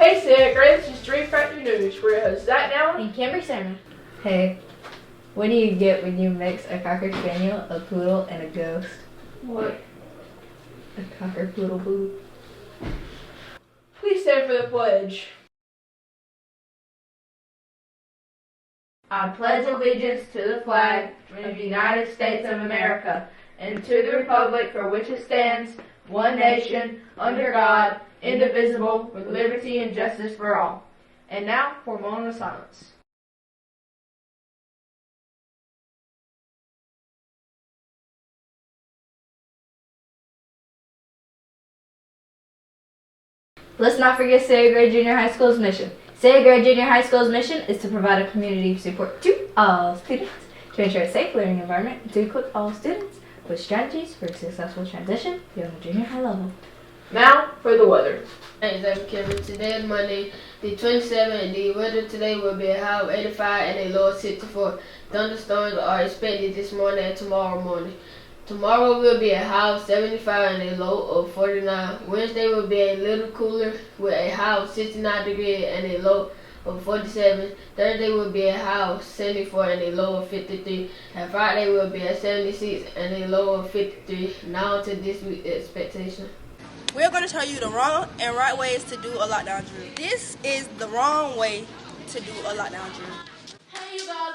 Hey Sid, great, this is Dream Factory News. We're your hosts Zach now and Camry Sermon. Hey, what do you get when you mix a Cocker Spaniel, a Poodle, and a Ghost? What? A Cocker Poodle Boo. Please stand for the pledge. I pledge allegiance to the flag of the United States of America and to the republic for which it stands, one nation, under God, indivisible, with liberty and justice for all. And now for a moment of silence. Let's not forget Sierra Grade Junior High School's mission. Sierra Grade Junior High School's mission is to provide a community of support to all students, to ensure a safe learning environment, and to equip all students with strategies for a successful transition beyond the junior high level. Now for the weather. Hey, Zach Kevin. Today is Monday, the 27th, and the weather today will be a high of 85 and a low of 64. Thunderstorms are expected this morning and tomorrow morning. Tomorrow will be a high of 75 and a low of 49. Wednesday will be a little cooler with a high of 69 degrees and a low of 47. Thursday will be a high of 74 and a low of 53. And Friday will be a 76 and a low of 53. Now to this week's expectation. We're going to tell you the wrong and right ways to do a lockdown drill. This is the wrong way to do a lockdown drill. Hey, you guys.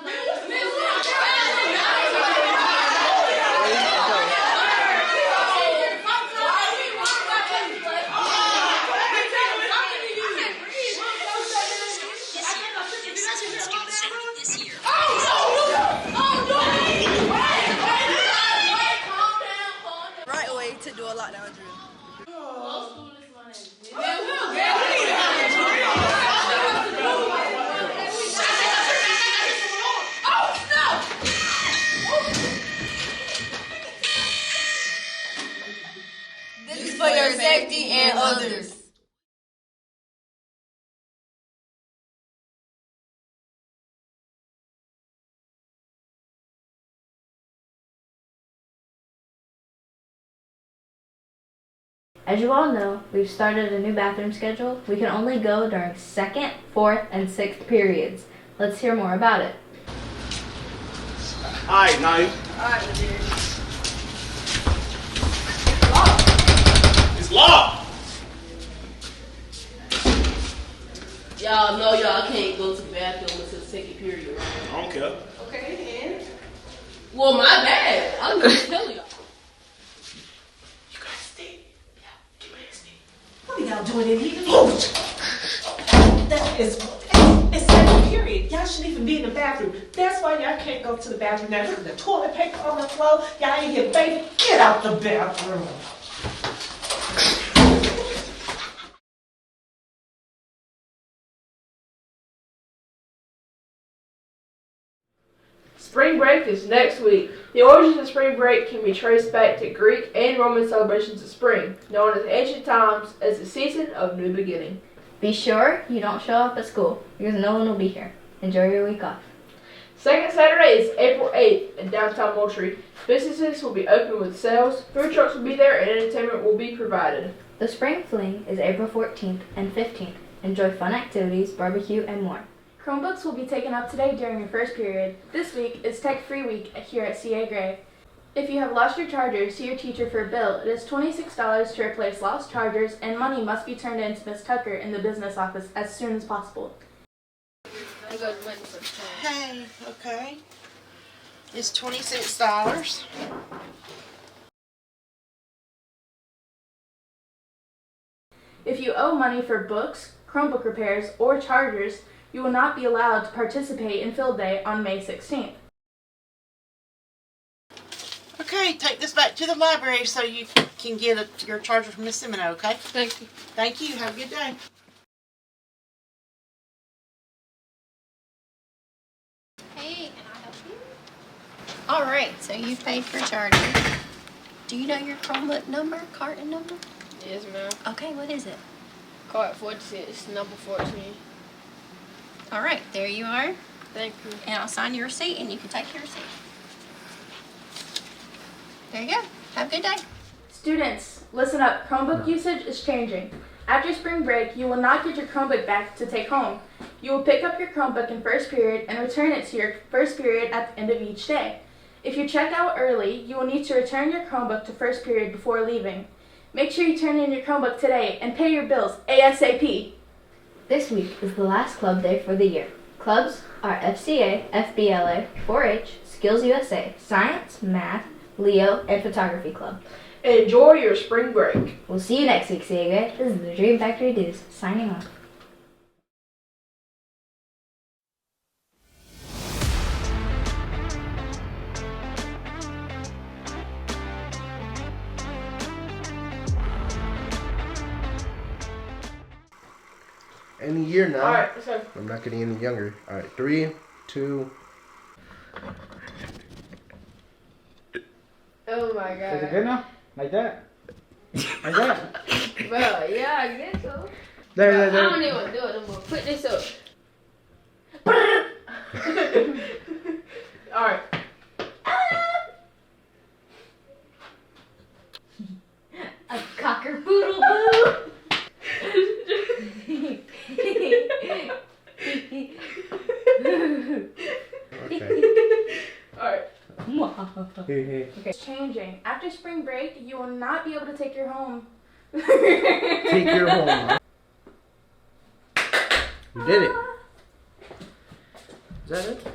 Right way to do a lockdown drill. This is for your safety and others. As you all know, we've started a new bathroom schedule. We can only go during 2nd, 4th, and 6th periods. Let's hear more about it. Alright, now. Alright, It's locked. Y'all know y'all can't go to the bathroom until the second period, right? I don't care. Okay, and? Well, my bad. I'm just telling y'all. You gotta stay. Yeah, get back, stay. What are y'all doing in here? That is, it's second period. Y'all shouldn't even be in the bathroom. That's why y'all can't go to the bathroom. Now look at the toilet paper on the floor. Y'all in here, baby. Get out the bathroom. Spring break is next week. The origins of spring break can be traced back to Greek and Roman celebrations of spring, known as ancient times as the season of new beginning. Be sure you don't show up at school because no one will be here. Enjoy your week off. Second Saturday is April 8th in downtown Moultrie. Businesses will be open with sales, food trucks will be there, and entertainment will be provided. The Spring Fling is April 14th and 15th. Enjoy fun activities, barbecue, and more. Chromebooks will be taken up today during your first period. This week is Tech Free Week here at CA Gray. If you have lost your charger, see your teacher for a bill. It is $26 to replace lost chargers, and money must be turned in to Ms. Tucker in the business office as soon as possible. Hey, okay. It's $26. If you owe money for books, Chromebook repairs, or chargers, you will not be allowed to participate in Field Day on May 16th. Okay, take this back to the library so you can get your charger from Miss Semino, okay? Thank you. Thank you. Have a good day. Hey, can I help you? All right, so you paid for charger. Do you know your Chromebook number, carton number? Yes, ma'am. Okay, what is it? Card 46, number 14. All right, there you are. Thank you. And I'll sign your receipt and you can take your receipt. There you go. Have a good day. Students, listen up. Chromebook usage is changing. After spring break, you will not get your Chromebook back to take home. You will pick up your Chromebook in first period and return it to your first period at the end of each day. If you check out early, you will need to return your Chromebook to first period before leaving. Make sure you turn in your Chromebook today and pay your bills ASAP. This week is the last club day for the year. Clubs are FCA, FBLA, 4-H, Skills USA, Science, Math, Leo, and Photography Club. Enjoy your spring break. We'll see you next week, CA. This is the Dream Factory Dudes, signing off. Any year now. Alright, so I'm not getting any younger. Alright, 3, 2. Oh my Is it god. good now? Like that? Like that? Well, yeah, I guess so. There. I don't even do it no more. Put this up. alright. A cocker-boodle-boo! Okay. Alright. It's changing. After spring break, you will not be able to take your home. Take your home. You did it. Is that it?